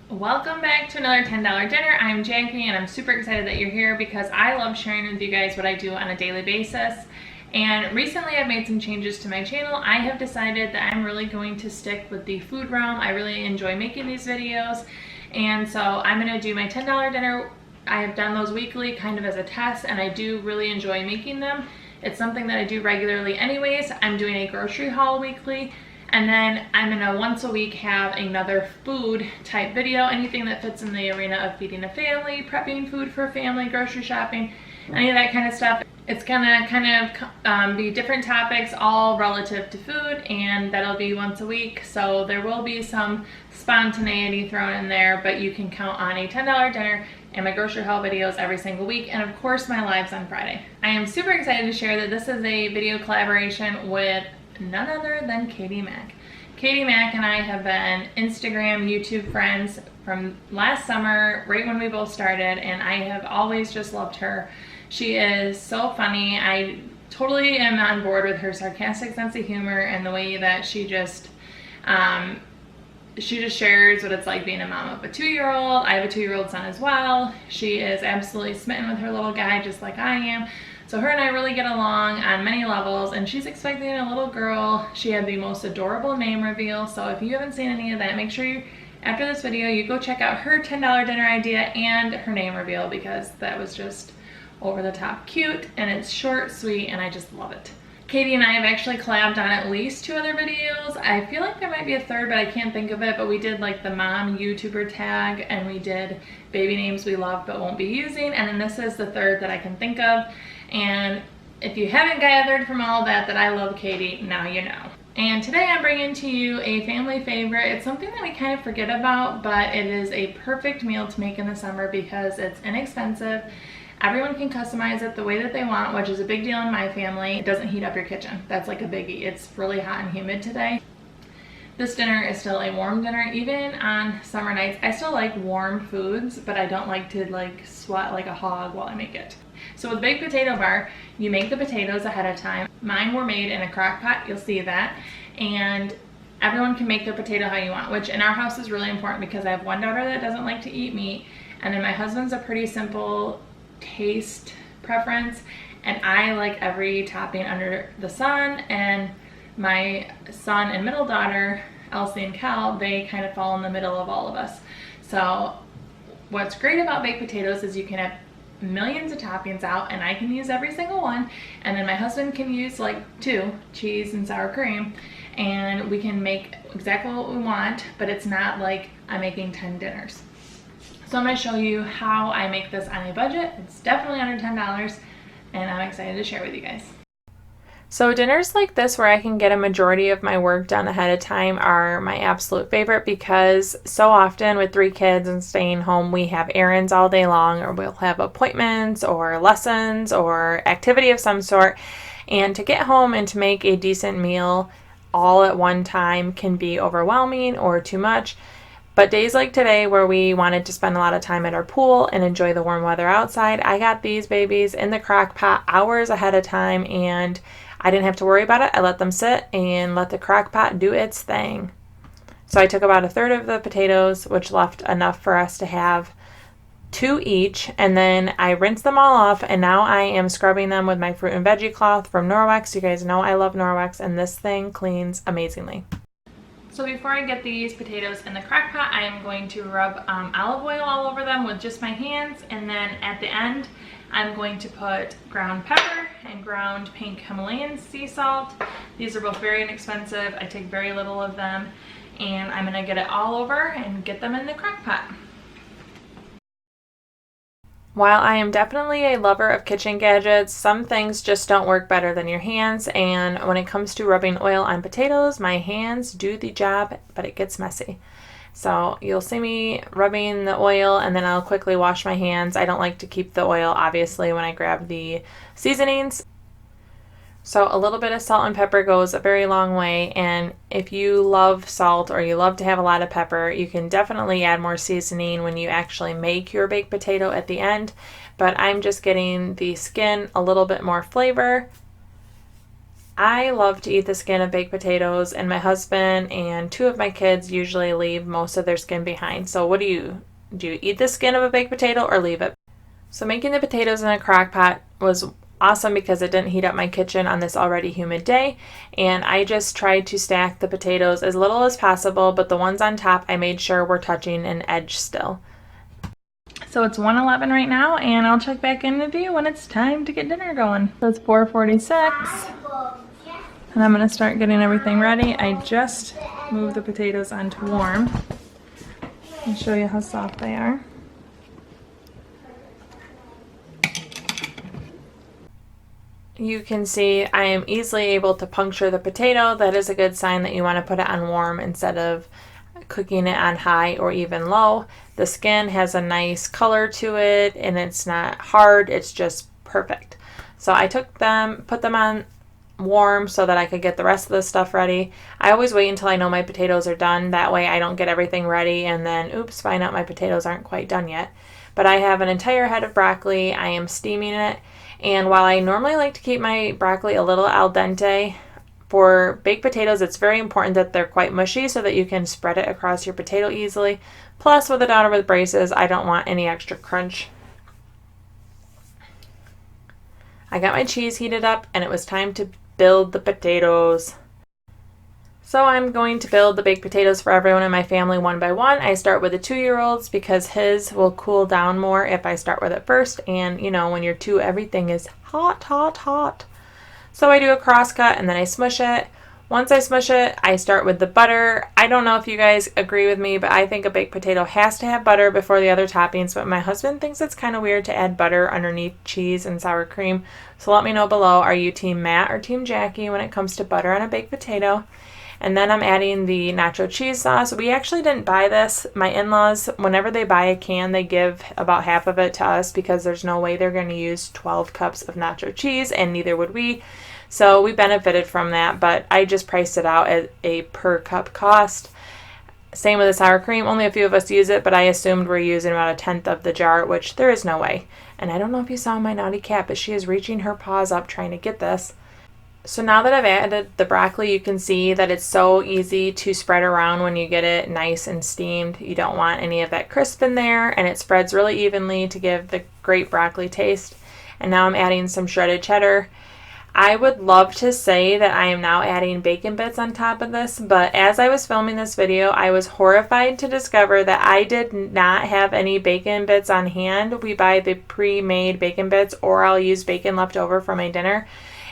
Welcome back to another $10 dinner. I'm Jackie and I'm super excited that you're here because I love sharing with you guys what I do on a daily basis. And recently I've made some changes to my channel. I have decided that I'm really going to stick with the food realm. I really enjoy making these videos. And so I'm gonna do my $10 dinner. I have done those weekly kind of as a test and I do really enjoy making them. It's something that I do regularly anyways. I'm doing a grocery haul weekly. And then I'm gonna once a week have another food type video, anything that fits in the arena of feeding a family, prepping food for a family, grocery shopping, any of that kind of stuff. It's gonna be different topics, all relative to food, and that'll be once a week. So there will be some spontaneity thrown in there, but you can count on a $10 dinner and my grocery haul videos every single week, and of course my lives on Friday. I am super excited to share that this is a video collaboration with none other than Katie Mack. Katie Mack and I have been Instagram, YouTube friends from last summer, right when we both started, and I have always just loved her. She is so funny. I totally am on board with her sarcastic sense of humor and the way that she just shares what it's like being a mom of a 2-year-old. I have a 2-year-old son as well. She is absolutely smitten with her little guy just like I am. So her and I really get along on many levels, and she's expecting a little girl. She had the most adorable name reveal, so if you haven't seen any of that, make sure you, after this video, you go check out her $10 dinner idea and her name reveal, because that was just over the top cute, and it's short, sweet, and I just love it. Katie and I have actually collabed on at least 2 other videos. I feel like there might be a third, but I can't think of it, but we did like the mom YouTuber tag, and we did baby names we love but won't be using, and then this is the third that I can think of. And if you haven't gathered from all that I love Katie, now you know. And today I'm bringing to you a family favorite. It's something that we kind of forget about, but it is a perfect meal to make in the summer because it's inexpensive. Everyone can customize it the way that they want, which is a big deal in my family. It doesn't heat up your kitchen. That's like a biggie. It's really hot and humid today. This dinner is still a warm dinner. Even on summer nights, I still like warm foods, but I don't like to sweat like a hog while I make it. So with baked potato bar, you make the potatoes ahead of time. Mine were made in a crock pot, you'll see that. And everyone can make their potato how you want, which in our house is really important because I have one daughter that doesn't like to eat meat, and then my husband's a pretty simple taste preference, and I like every topping under the sun, and my son and middle daughter, Elsie and Cal, they kind of fall in the middle of all of us. So what's great about baked potatoes is you can have millions of toppings out, and I can use every single one, and then my husband can use like 2, cheese and sour cream, and we can make exactly what we want, but it's not like I'm making 10 dinners. So I'm going to show you how I make this on a budget. It's definitely under $10, and I'm excited to share with you guys. So dinners like this where I can get a majority of my work done ahead of time are my absolute favorite, because so often with 3 kids and staying home, we have errands all day long, or we'll have appointments or lessons or activity of some sort. And to get home and to make a decent meal all at one time can be overwhelming or too much. But days like today where we wanted to spend a lot of time at our pool and enjoy the warm weather outside, I got these babies in the crock pot hours ahead of time, and I didn't have to worry about it. I let them sit and let the crock pot do its thing. So I took about a third of the potatoes, which left enough for us to have 2 each, and then I rinsed them all off, and now I am scrubbing them with my fruit and veggie cloth from Norwex. You guys know I love Norwex, and this thing cleans amazingly. So before I get these potatoes in the crock pot, I am going to rub olive oil all over them with just my hands, and then at the end I'm going to put ground pepper and ground pink Himalayan sea salt. These are both very inexpensive. I take very little of them, and I'm going to get it all over and get them in the crock pot. While I am definitely a lover of kitchen gadgets, some things just don't work better than your hands, and when it comes to rubbing oil on potatoes, my hands do the job, but it gets messy. So you'll see me rubbing the oil, and then I'll quickly wash my hands. I don't like to keep the oil, obviously, when I grab the seasonings. So a little bit of salt and pepper goes a very long way, and if you love salt or you love to have a lot of pepper, you can definitely add more seasoning when you actually make your baked potato at the end. But I'm just getting the skin a little bit more flavor I love to eat the skin of baked potatoes, and my husband and 2 of my kids usually leave most of their skin behind. So what do? You eat the skin of a baked potato or leave it? So making the potatoes in a crock pot was awesome because it didn't heat up my kitchen on this already humid day, and I just tried to stack the potatoes as little as possible, but the ones on top I made sure were touching an edge still. So it's 1:11 right now, and I'll check back in with you when it's time to get dinner going. So it's 4:46, and I'm gonna start getting everything ready. I just moved the potatoes onto warm. I'll show you how soft they are. You can see I am easily able to puncture the potato. That is a good sign that you want to put it on warm instead of cooking it on high or even low. The skin has a nice color to it, and it's not hard, it's just perfect. So I took them, put them on warm so that I could get the rest of the stuff ready. I always wait until I know my potatoes are done. That way I don't get everything ready and then oops, find out my potatoes aren't quite done yet. But I have an entire head of broccoli. I am steaming it. And while I normally like to keep my broccoli a little al dente, for baked potatoes it's very important that they're quite mushy so that you can spread it across your potato easily. Plus, with the daughter with braces, I don't want any extra crunch. I got my cheese heated up, and it was time to build the potatoes. So I'm going to build the baked potatoes for everyone in my family one by one. I start with the 2-year-old's because his will cool down more if I start with it first. And you know, when you're 2, everything is hot, hot, hot. So I do a cross cut and then I smush it. Once I smush it, I start with the butter. I don't know if you guys agree with me, but I think a baked potato has to have butter before the other toppings. But my husband thinks it's kind of weird to add butter underneath cheese and sour cream. So let me know below, are you Team Matt or Team Jackie when it comes to butter on a baked potato? And then I'm adding the nacho cheese sauce. We actually didn't buy this. My in-laws, whenever they buy a can, they give about half of it to us because there's no way they're going to use 12 cups of nacho cheese, and neither would we. So we benefited from that, but I just priced it out at a per cup cost. Same with the sour cream. Only a few of us use it, but I assumed we're using about 1/10 of the jar, which there is no way. And I don't know if you saw my naughty cat, but she is reaching her paws up trying to get this. So now that I've added the broccoli, you can see that it's so easy to spread around when you get it nice and steamed. You don't want any of that crisp in there, and it spreads really evenly to give the great broccoli taste. And now I'm adding some shredded cheddar. I would love to say that I am now adding bacon bits on top of this, but as I was filming this video, I was horrified to discover that I did not have any bacon bits on hand. We buy the pre-made bacon bits, or I'll use bacon left over from my dinner.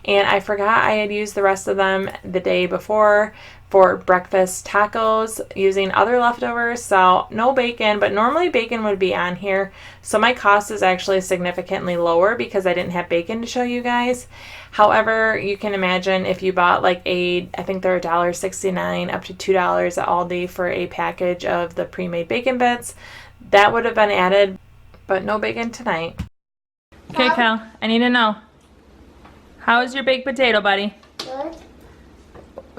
And I forgot I had used the rest of them the day before for breakfast tacos using other leftovers. So no bacon, but normally bacon would be on here. So my cost is actually significantly lower because I didn't have bacon to show you guys. However, you can imagine if you bought like I think they're $1.69 up to $2 at Aldi for a package of the pre-made bacon bits, that would have been added, but no bacon tonight. Okay, Cal, I need to know. How is your baked potato, buddy? Good.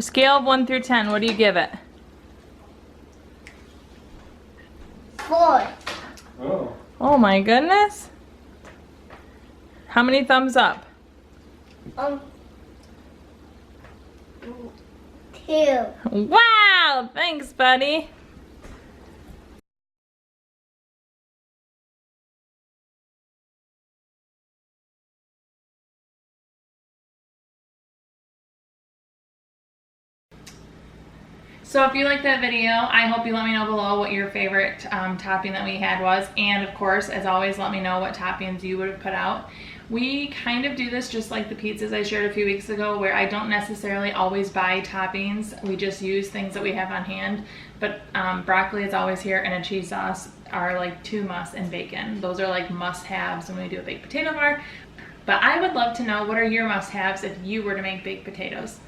Scale of 1 through 10, what do you give it? 4. Oh. Oh my goodness. How many thumbs up? 2. Wow, thanks, buddy. So if you liked that video, I hope you let me know below what your favorite topping that we had was. And of course, as always, let me know what toppings you would have put out. We kind of do this just like the pizzas I shared a few weeks ago, where I don't necessarily always buy toppings. We just use things that we have on hand. But broccoli is always here, and a cheese sauce are like 2 musts, and bacon. Those are like must-haves when we do a baked potato bar. But I would love to know, what are your must-haves if you were to make baked potatoes?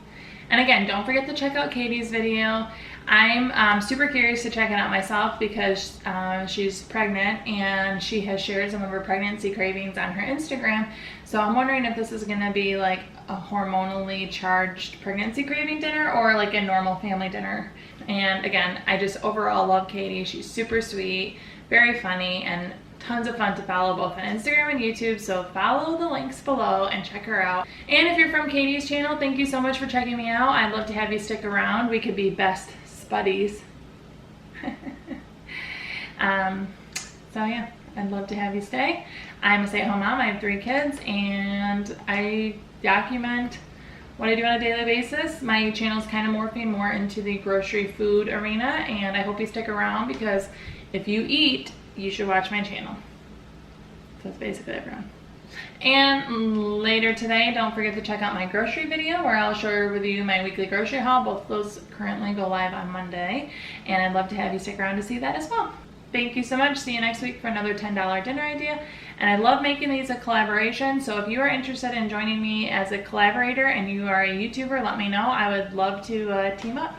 And again, don't forget to check out Katie's video. I'm super curious to check it out myself because she's pregnant, and she has shared some of her pregnancy cravings on her Instagram. So I'm wondering if this is gonna be like a hormonally charged pregnancy craving dinner or like a normal family dinner. And again, I just overall love Katie. She's super sweet, very funny, and tons of fun to follow both on Instagram and YouTube, so follow the links below and check her out. And if you're from Katie's channel, thank you so much for checking me out. I'd love to have you stick around. We could be best spuddies. So yeah, I'd love to have you stay. I'm a stay-at-home mom. I have 3 kids, and I document what I do on a daily basis. My channel's kind of morphing more into the grocery food arena, and I hope you stick around because if you eat, you should watch my channel. So that's basically everyone. And later today, don't forget to check out my grocery video where I'll share with you my weekly grocery haul. Both of those currently go live on Monday, and I'd love to have you stick around to see that as well. Thank you so much. See you next week for another $10 dinner idea. And I love making these a collaboration, so if you are interested in joining me as a collaborator and you are a YouTuber, let me know. I would love to team up.